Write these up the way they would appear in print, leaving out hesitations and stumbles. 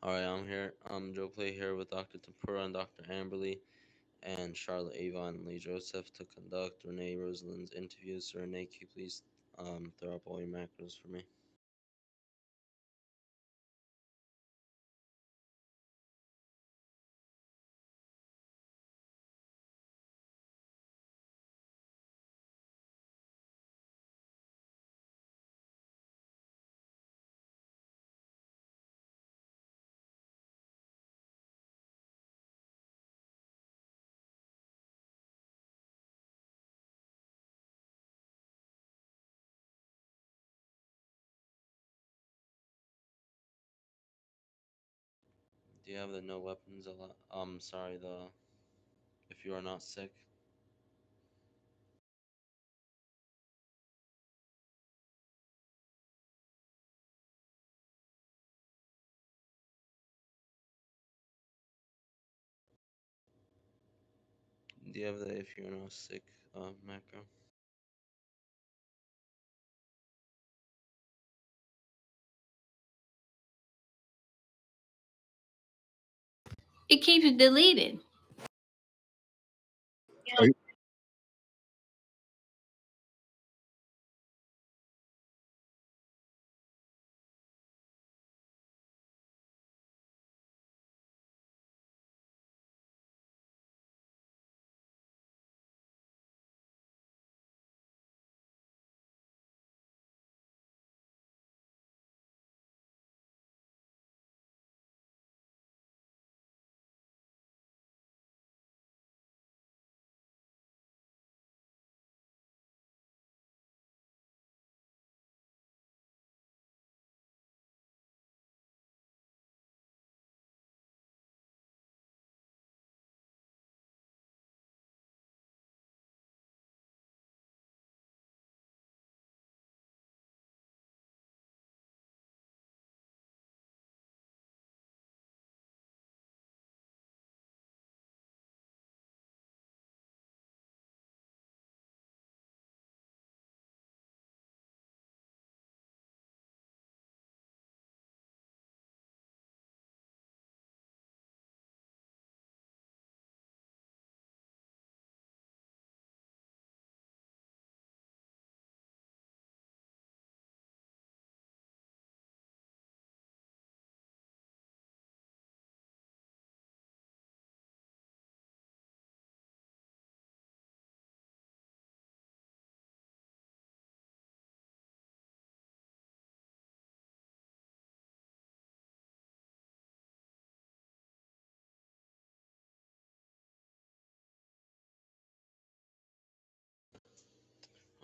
All right, I'm here. I'm Joe Play here with Dr. Tempura and Dr. Amberly and Charlotte Avon and Lee Joseph to conduct Renee Roselyn's interviews. So Renee, can you please throw up all your macros for me? Do you have the no weapons? Sorry, the if you are not sick. Do you have the if you're not sick macro? It keeps deleted. Are you-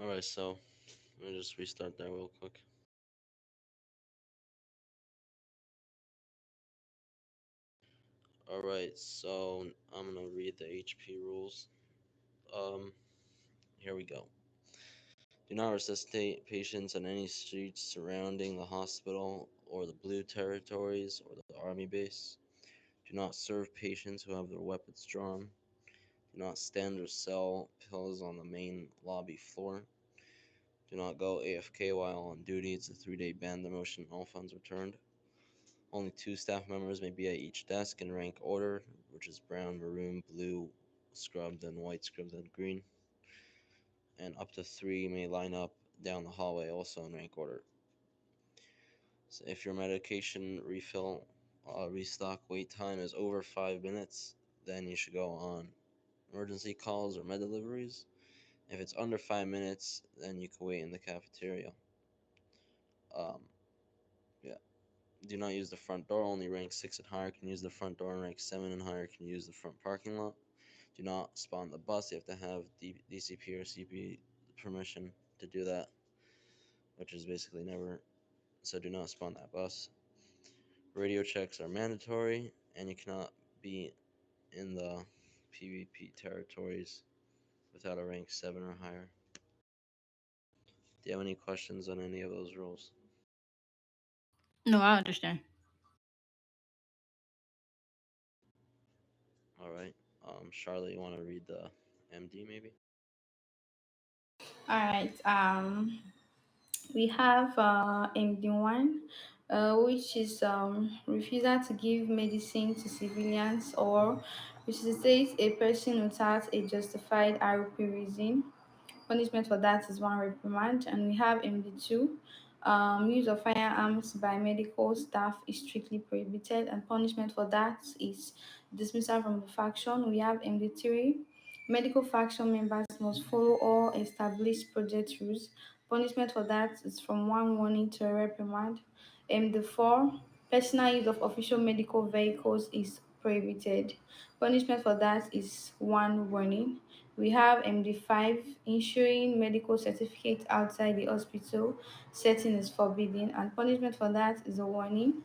All right, so let me just restart that real quick. All right, so I'm gonna read the HP rules. Um, Here we go. Do not resuscitate patients on any streets surrounding the hospital or the Blue Territories or the Army base. Do not serve patients who have their weapons drawn. Do not stand or sell pills on the main lobby floor. Do not go AFK while on duty. It's a 3-day ban demotion. All funds returned. Only 2 staff members may be at each desk in rank order, which is brown, maroon, blue, scrubbed, and white, scrubbed, and green. And up to 3 may line up down the hallway, also in rank order. So if your medication refill restock wait time is over 5 minutes, then you should go on emergency calls or med deliveries. If it's under 5 minutes, then you can wait in the cafeteria. Um, yeah. Do not use the front door. Only rank 6 and higher can use the front door, and rank 7 and higher can use the front parking lot. Do not spawn the bus. You have to have DCP or CP permission to do that, which is basically never. So do not spawn that bus. Radio checks are mandatory, and you cannot be in the PvP territories without a rank 7 or higher. Do you have any questions on any of those rules? No, I understand. All right. Charlotte, you want to read the MD maybe? All right. We have MD1. which is refusal to give medicine to civilians or resuscitate a person without a justified RP reason. Punishment for that is one reprimand. And we have MD2. Use of firearms by medical staff is strictly prohibited, and punishment for that is dismissal from the faction. We have MD3. Medical faction members must follow all established project rules. Punishment for that is from one warning to a reprimand. MD4. Personal use of official medical vehicles is prohibited. Punishment for that is one warning. We have MD5, issuing medical certificate outside the hospital setting is forbidden, and punishment for that is a warning.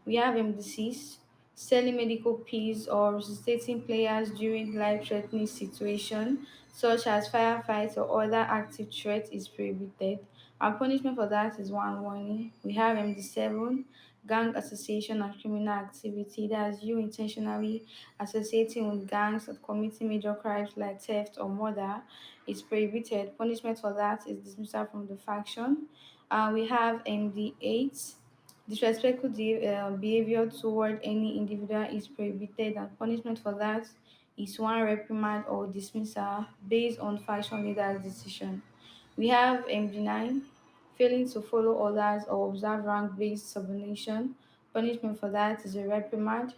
We have MD6, selling medical pills or resuscitating players during life-threatening situation, such as firefights or other active threat is prohibited. Our punishment for that is one warning. We have MD7, gang association and criminal activity. That's you intentionally associating with gangs or committing major crimes like theft or murder is prohibited. Punishment for that is dismissal from the faction. We have MD8. Disrespectful behavior toward any individual is prohibited, and punishment for that is one reprimand or dismissal based on faction leader's decision. We have MD9, failing to follow orders or observe rank based subordination. Punishment for that is a reprimand.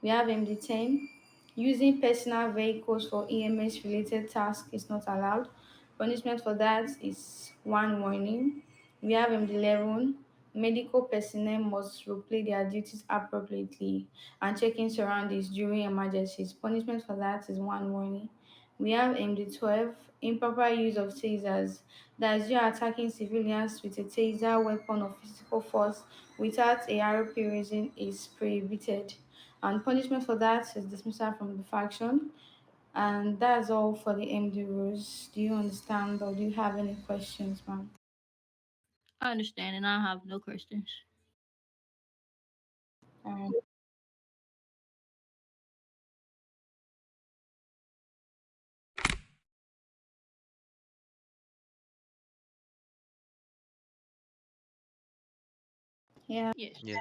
We have MD10, using personal vehicles for EMS related tasks is not allowed. Punishment for that is one warning. We have MD11, medical personnel must replay their duties appropriately and checking surroundings during emergencies. Punishment for that is one warning. We have MD12, improper use of tasers. That is you attacking civilians with a taser, weapon, or physical force without a RP reason is prohibited. And punishment for that is dismissal from the faction. And that's all for the MD rules. Do you understand or do you have any questions, ma'am? I understand, and I have no questions. Um, yeah. Yes. Yeah.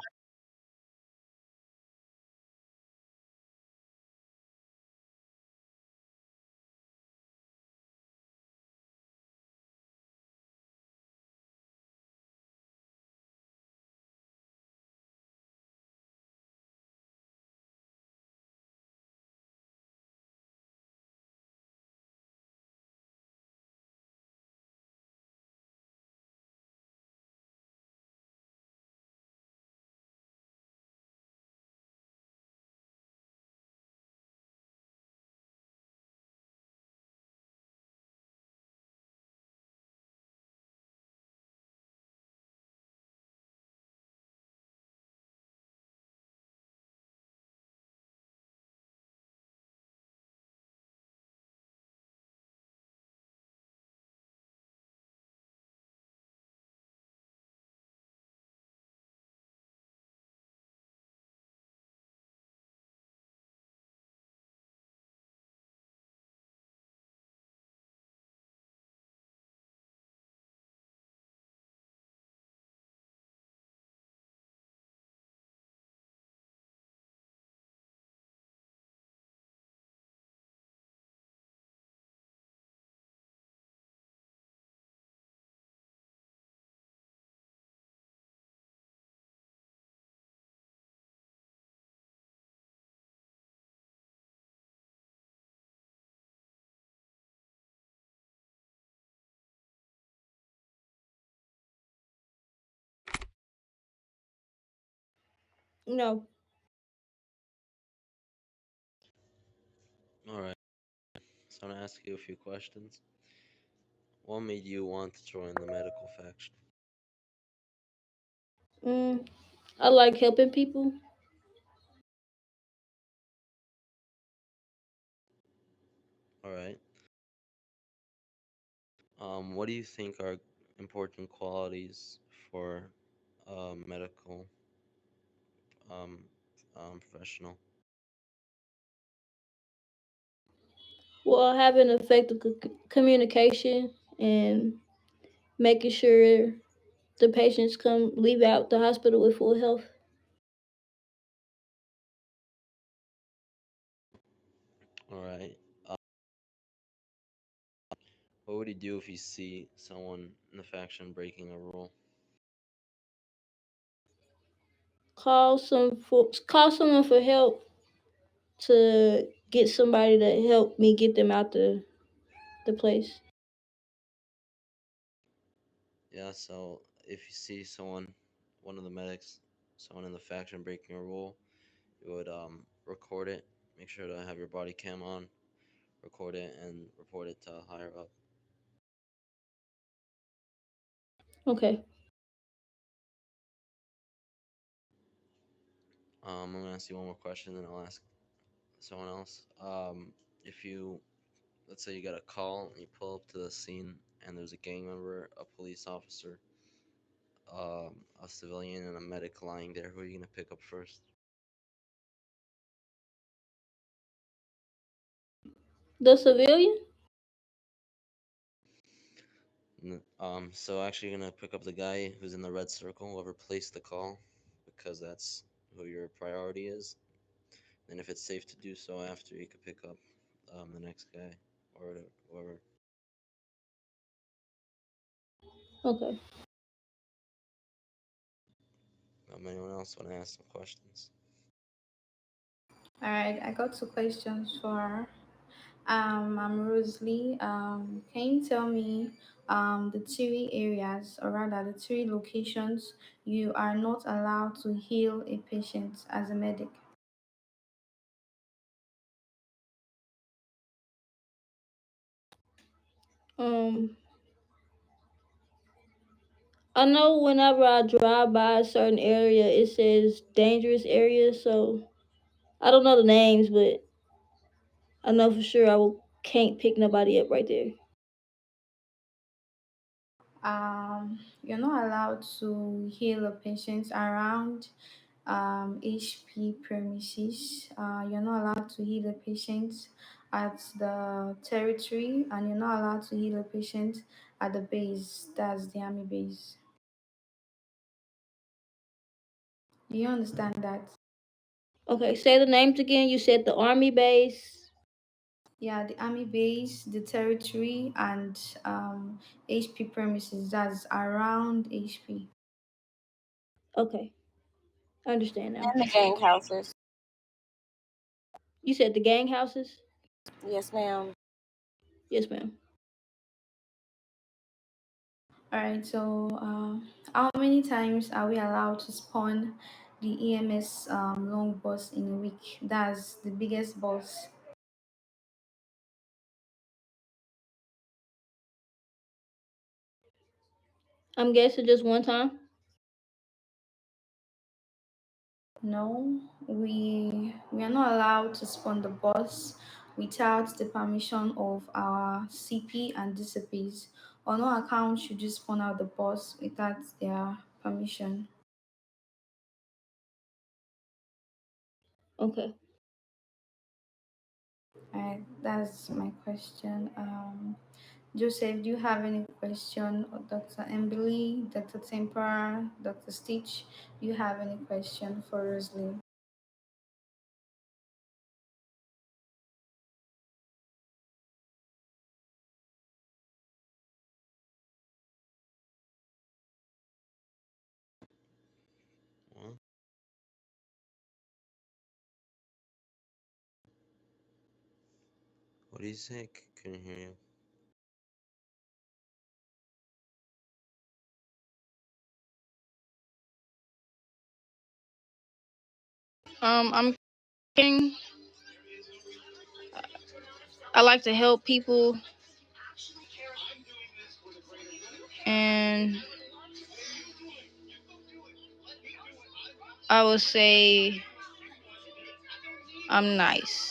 No. All right. So I'm gonna ask you a few questions. What made you want to join the medical faction? Mm, I like helping people. All right. What do you think are important qualities for a medical um, professional? Well, having effective communication and making sure the patients come leave out the hospital with full health. All right. What would you do if you see someone in the faction breaking a rule? Call someone for help to get somebody to help me get them out the place. Yeah, so if you see someone, one of the medics, someone in the faction breaking a rule, you would record it. Make sure to have your body cam on, record it, and report it to higher up. Okay. I'm gonna ask you one more question, then I'll ask someone else. If you, let's say you got a call, and you pull up to the scene, and there's a gang member, a police officer, a civilian, and a medic lying there, who are you gonna pick up first? The civilian? So actually, you're gonna pick up the guy who's in the red circle, whoever placed the call, because that's who your priority is. And if it's safe to do so after, you could pick up the next guy or whoever. Okay. Anyone else want to ask some questions? All right, I got two questions for her. I'm Rosalie. Can you tell me the three areas, or rather the three locations you are not allowed to heal a patient as a medic? Um, I know whenever I drive by a certain area, it says dangerous area. So I don't know the names, but I know for sure can't pick nobody up right there. You're not allowed to heal a patient around HP premises. You're not allowed to heal a patient at the territory, and you're not allowed to heal a patient at the base. That's the army base. Do you understand that? Okay, say the names again. You said the army base. Yeah, the army base, the territory, and HP premises. That's around HP. Okay, I understand now. And the gang houses. You said the gang houses. Yes, ma'am. Yes, ma'am. All right. So, how many times are we allowed to spawn the EMS long bus in a week? That's the biggest bus. I'm guessing just one time. No, we are not allowed to spawn the bus without the permission of our CP and DCPs. On no account should you spawn out the bus without their permission. Okay. Alright, that's my question. Joseph, do you have any question? Or Dr. Emily, Dr. Tempera, Dr. Stitch, do you have any question for Rosalie? What? What do you say? Couldn't hear you. I'm thinking I like to help people, and I would say I'm nice.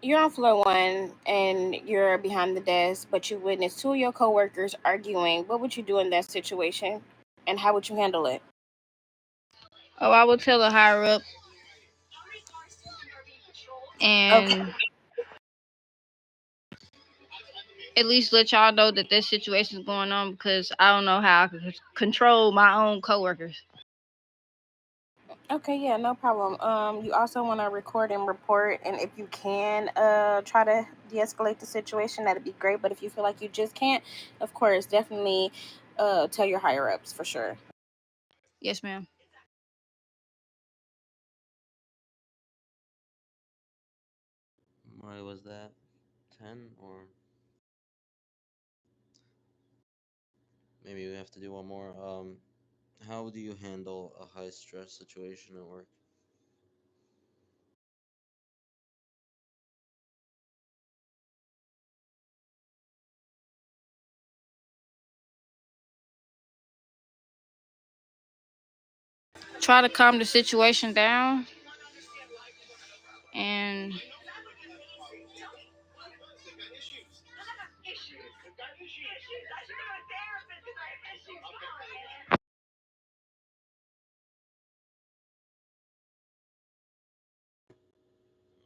You're on floor one and you're behind the desk, but you witness two of your coworkers arguing. What would you do in that situation, and how would you handle it? Oh, I will tell a higher up Okay. and at least let y'all know that this situation is going on because I don't know how I can control my own coworkers. Okay, yeah, no problem. You also want to record and report, and if you can, try to de-escalate the situation. That'd be great. But if you feel like you just can't, of course, definitely, tell your higher ups for sure. Yes, ma'am. Why was that? 10 or maybe we have to do one more. How do you handle a high stress situation at work? Try to calm the situation down and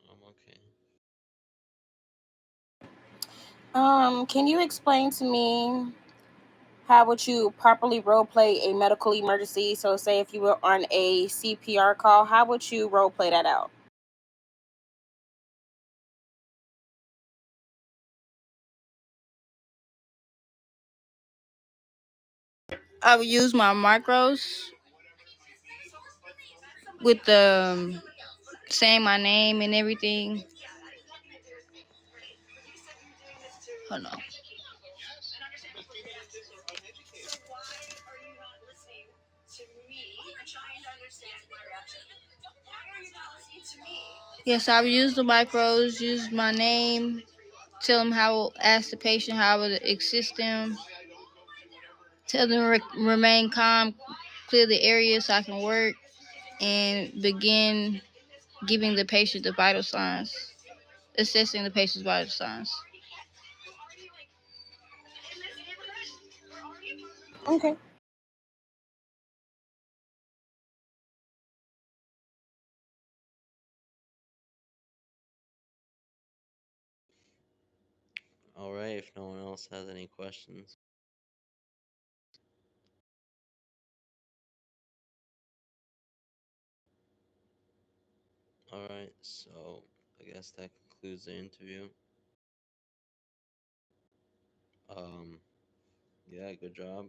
Okay. Can you explain to me how would you properly role play a medical emergency? So, say if you were on a CPR call, how would you role play that out? I would use my micros with the saying my name and everything. Hold on. Yes, I would use the micros, use my name, tell them how, ask the patient how I would assist them, tell them remain calm, clear the area so I can work, and begin giving the patient the vital signs, assessing the patient's vital signs. Okay. All right, if no one else has any questions. All right, so I guess that concludes the interview. Um, yeah, good job.